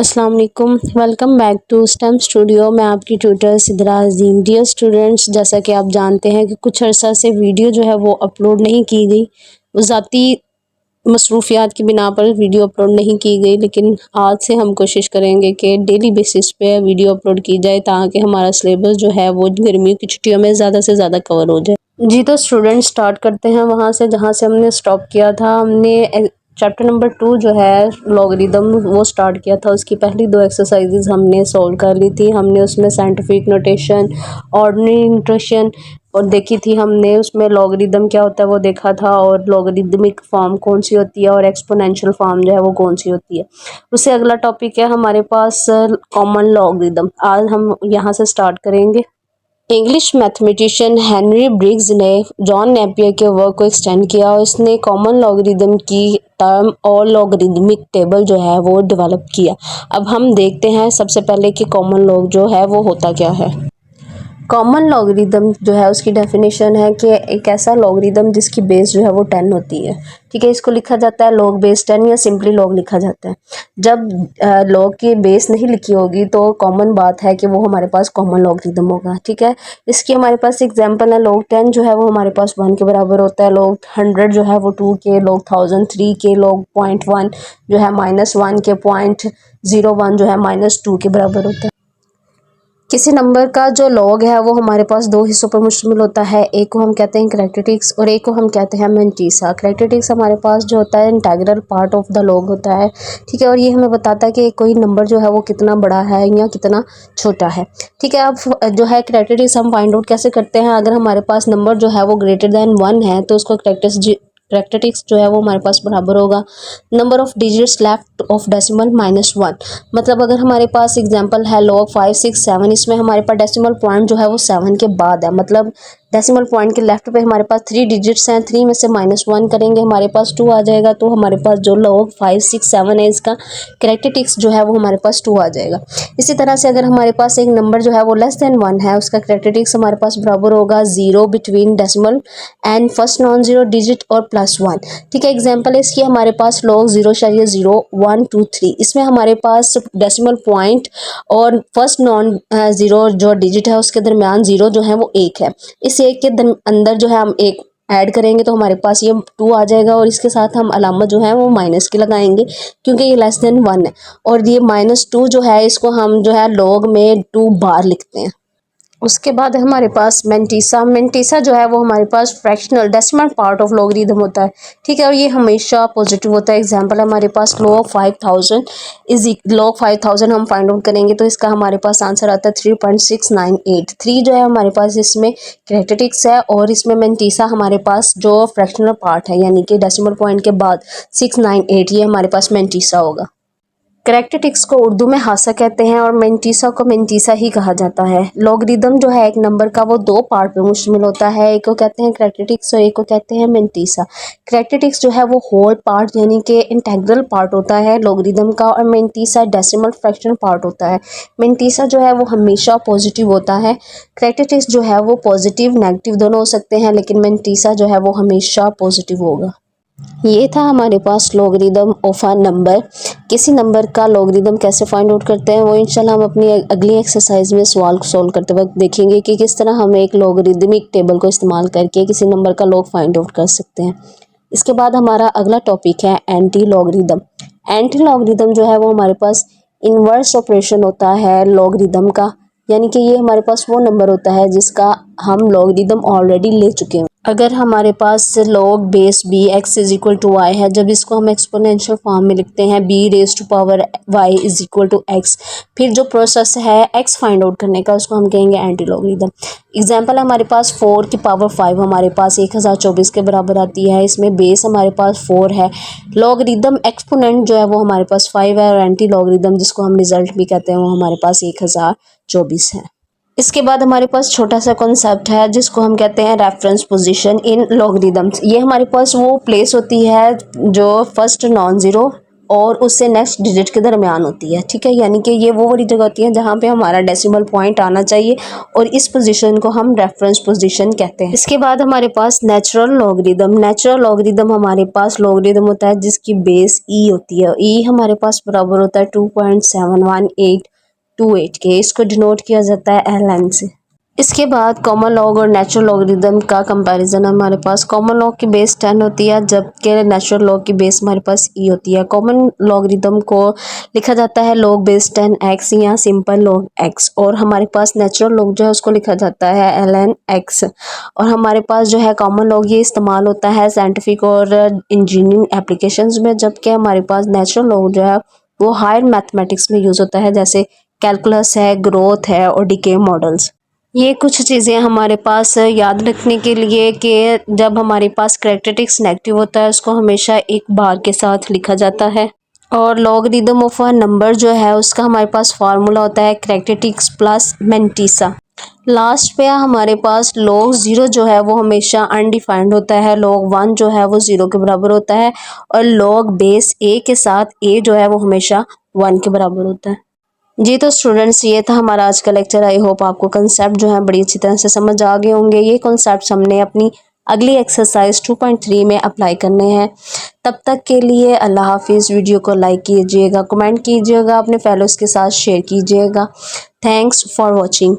अस्सलाम वालेकुम, welcome back to STEM Studio. मैं आपकी tutor Sidra Azeem. Dear students, जैसा कि आप जानते हैं कि कुछ अर्सा से वीडियो जो है वो अपलोड नहीं की गई, वो ज़ाती मसरूफियात की बिना पर वीडियो अपलोड नहीं की गई, लेकिन आज से हम कोशिश करेंगे कि डेली बेसिस पे वीडियो अपलोड की जाए ताकि हमारा सिलेबस जो है वो गर्मियों की छुट्टियों में ज़्यादा से ज़्यादा कवर हो जाए। जी तो स्टूडेंट स्टार्ट करते हैं वहाँ से जहाँ से हमने स्टॉप किया था। हमने चैप्टर नंबर 2 जो है लॉगरिदम वो स्टार्ट किया था। उसकी पहली 2 एक्सरसाइजेज हमने सॉल्व कर ली थी। हमने उसमें साइंटिफिक नोटेशन, ऑर्डिनरी नोटेशन और देखी थी। हमने उसमें लॉगरिदम क्या होता है वो देखा था, और लॉगरिदमिक फॉर्म कौन सी होती है और एक्सपोनेंशियल फॉर्म जो है वो कौन सी होती है। उससे अगला टॉपिक है हमारे पास कॉमन लॉगरिदम। आज हम यहाँ से स्टार्ट करेंगे। इंग्लिश मैथमेटिशियन हेनरी ब्रिग्स ने जॉन नेपियर के वर्क को एक्सटेंड किया और इसने कॉमन लॉगरिदम की टर्म और लॉगरिदमिक टेबल जो है वो डेवलप किया। अब हम देखते हैं सबसे पहले कि कॉमन लॉग जो है वो होता क्या है। कॉमन लॉगरिदम जो है उसकी डेफिनेशन है कि एक ऐसा लॉगरिदम जिसकी बेस जो है वो 10 होती है। ठीक है, इसको लिखा जाता है लॉग बेस 10 या सिंपली लॉग लिखा जाता है। जब लॉग की बेस नहीं लिखी होगी तो कॉमन बात है कि वो हमारे पास कॉमन लॉगरिदम होगा। ठीक है, इसकी हमारे पास एग्जांपल है लॉग 10 जो है वो हमारे पास 1 के बराबर होता है। लॉग 100 जो है वो 2 के, लॉग 1000 3 के, लॉग 0.1 जो है -1 के, 0.01 जो है -2 के बराबर होता है। किसी नंबर का जो लॉग है वो हमारे पास 2 हिस्सों पर मुश्तमिल होता है। एक को हम कहते हैं करैक्टरिस्टिक्स और एक को हम कहते हैं मैंटीसा। करैक्टरिस्टिक्स हमारे पास जो होता है integral part of the log होता है। ठीक है, और ये हमें बताता है कि कोई नंबर जो है वो कितना बड़ा है या कितना छोटा है। ठीक है, अब जो है करैक्टरिस्टिक्स हम फाइंड आउट कैसे करते हैं। अगर हमारे पास नंबर जो है वो ग्रेटर दैन 1 है तो उसको करैक्टरिस्टिक्स जो है वो हमारे पास बराबर होगा number of digits left of decimal -1। मतलब अगर हमारे पास एग्जांपल है लॉग 5 6 7, इसमें हमारे पास डेसिमल पॉइंट जो है वो 7 के बाद है। मतलब डेसिमल पॉइंट के लेफ्ट पे हमारे पास 3 डिजिट्स हैं, 3 में से -1 करेंगे हमारे पास 2 आ जाएगा। तो हमारे पास जो लॉग 5 6 7 है इसका करैक्टरिस्टिक्स जो है वो हमारे पास 2 आ जाएगा। इसी तरह से अगर हमारे पास एक नंबर जो है वो लेस देन 1 है, उसका करैक्टरिस्टिक्स हमारे पास बराबर होगा 0 between decimal and first non zero digit और +1। ठीक है, एग्जांपल है इसकी हमारे पास लॉग 0.0 1 2 3। इसमें हमारे पास डेसिमल पॉइंट और फर्स्ट नॉन जीरो जो डिजिट है उसके दरमियान 0 जो है वो 1 है। इस 1 के अंदर जो है हम 1 ऐड करेंगे तो हमारे पास ये 2 आ जाएगा, और इसके साथ हम अलामत जो है वो माइनस की लगाएंगे क्योंकि ये लेस देन 1 है। और ये -2 जो है इसको हम जो है लॉग में 2 बार लिखते हैं। उसके बाद हमारे पास मैंटीसा जो है वो हमारे पास fractional decimal part of logarithm होता है। ठीक है, और ये हमेशा पॉजिटिव होता है। एग्जांपल हमारे पास लॉग 5000 हम फाइंड आउट करेंगे तो इसका हमारे पास आंसर आता है 3.698। 3 जो है हमारे पास इसमें करैक्टरिस्टिक्स है, और इसमें मैंटीसा हमारे पास जो फ्रैक्शनल पार्ट है यानी कि डेसिमल पॉइंट के बाद 698, ये हमारे पास मैंटीसा होगा। करैक्टरिस्टिक्स को उर्दू में हासा कहते हैं और मैंटीसा को मैंटीसा ही कहा जाता है। लॉगरिदम जो है एक नंबर का वो 2 पार्ट पे मुश्तमिल होता है, एक को कहते हैं करैक्टरिस्टिक्स और एक को कहते हैं मैंटीसा। करैक्टरिस्टिक्स जो है वो होल पार्ट यानी कि इंटीग्रल पार्ट होता है लॉगरिदम का, और मैंटीसा डेसिमल फ्रैक्शन पार्ट होता है। मैंटीसा जो है वो हमेशा पॉजिटिव होता है। करैक्टरिस्टिक्स जो है वो पॉजिटिव नेगेटिव दोनों हो सकते हैं, लेकिन मैंटीसा जो है वो हमेशा पॉजिटिव होगा। ये था हमारे पास लॉगरिदम ऑफ अ नंबर। किसी नंबर का लॉगरिदम कैसे फाइंड आउट करते हैं वो इंशाल्लाह हम अपनी अगली एक्सरसाइज में सवाल को सॉल्व करते वक्त देखेंगे कि किस तरह हम एक लॉगरिदमिक टेबल को इस्तेमाल करके किसी नंबर का लॉग फाइंड आउट कर सकते हैं। इसके बाद हमारा अगला टॉपिक है एंटी लॉगरिदम। एंटी लॉगरिदम जो है वो हमारे पास इन्वर्स ऑपरेशन होता है लॉगरिदम का, यानी कि ये हमारे पास वो नंबर होता है जिसका हम लॉगरिदम ऑलरेडी ले चुके हैं। अगर हमारे पास log base b x is equal to y है, जब इसको हम एक्सपोनेंशियल फॉर्म में लिखते हैं b raise to power y is equal to x, फिर जो प्रोसेस है x फाइंड आउट करने का उसको हम कहेंगे एंटी लॉगरिदम। एग्जांपल हमारे पास 4 की पावर 5 हमारे पास 1024 के बराबर आती है। इसमें बेस हमारे पास 4 है, लॉगरिदम एक्सपोनेंट जो है वो हमारे पास 5 है, और एंटी लॉगरिदम जिसको हम रिजल्ट भी कहते हैं वो हमारे पास 1024 है। इसके बाद हमारे पास छोटा सा कॉन्सेप्ट है जिसको हम कहते हैं रेफरेंस पोजीशन इन लॉगरिदम्स। ये हमारे पास वो प्लेस होती है जो फर्स्ट नॉन ज़ीरो और उससे नेक्स्ट डिजिट के दरमियान होती है, ठीक है। यानी कि ये वो वाली जगह होती है जहाँ पे हमारा डेसिमल पॉइंट आना चाहिए और इस पोजीशन को हम रेफरेंस पोजीशन कहते हैं। इसके बाद हमारे पास नेचुरल लॉगरिदम। नेचुरल लॉगरिदम हमारे पास लॉगरिदम होता है जिसकी बेस ई होती है। ई हमारे पास बराबर होता है 2.71828 के। इसको डिनोट किया जाता है ln से। इसके बाद कॉमन लॉग और नेचुरल लॉगरिदम का कंपैरिजन हमारे पास। कॉमन लॉग की बेस 10 होती है जबकि नेचुरल लॉग की बेस हमारे पास ई होती है। कॉमन लॉगरिदम को लिखा जाता है लॉग बेस 10x या सिंपल लॉग x, और हमारे पास नेचुरल लॉग जो है उसको लिखा जाता है ln x। और हमारे पास जो है कॉमन लॉग ये इस्तेमाल होता है साइंटिफिक और इंजीनियरिंग एप्लीकेशंस में, जबकि हमारे पास नेचुरल लॉग जो है वो हायर मैथमेटिक्स में यूज़ होता है, जैसे कैलकुलस है, ग्रोथ है और डीके मॉडल्स। ये कुछ चीज़ें हमारे पास याद रखने के लिए कि जब हमारे पास करैक्टरिस्टिक्स नेगेटिव होता है उसको हमेशा एक बार के साथ लिखा जाता है। और लॉगरिदम ऑफ अ नंबर जो है उसका हमारे पास फार्मूला होता है करैक्टरिस्टिक्स प्लस मैंटिसा। लास्ट पे हमारे पास log 0 जो है वो हमेशा अनडिफाइंड होता है, log 1 जो है वो 0 के बराबर होता है, और log बेस a के साथ a जो है वो हमेशा 1 के बराबर होता है। जी तो स्टूडेंट्स, ये था हमारा आज का लेक्चर। आई होप आपको कंसेप्ट जो है बड़ी अच्छी तरह से समझ आ गए होंगे। ये कॉन्सेप्ट हमने अपनी अगली एक्सरसाइज 2.3 में अप्लाई करने हैं। तब तक के लिए अल्लाह हाफिज़। वीडियो को लाइक कीजिएगा, कमेंट कीजिएगा, अपने फेलोज़ के साथ शेयर कीजिएगा। Thanks for watching.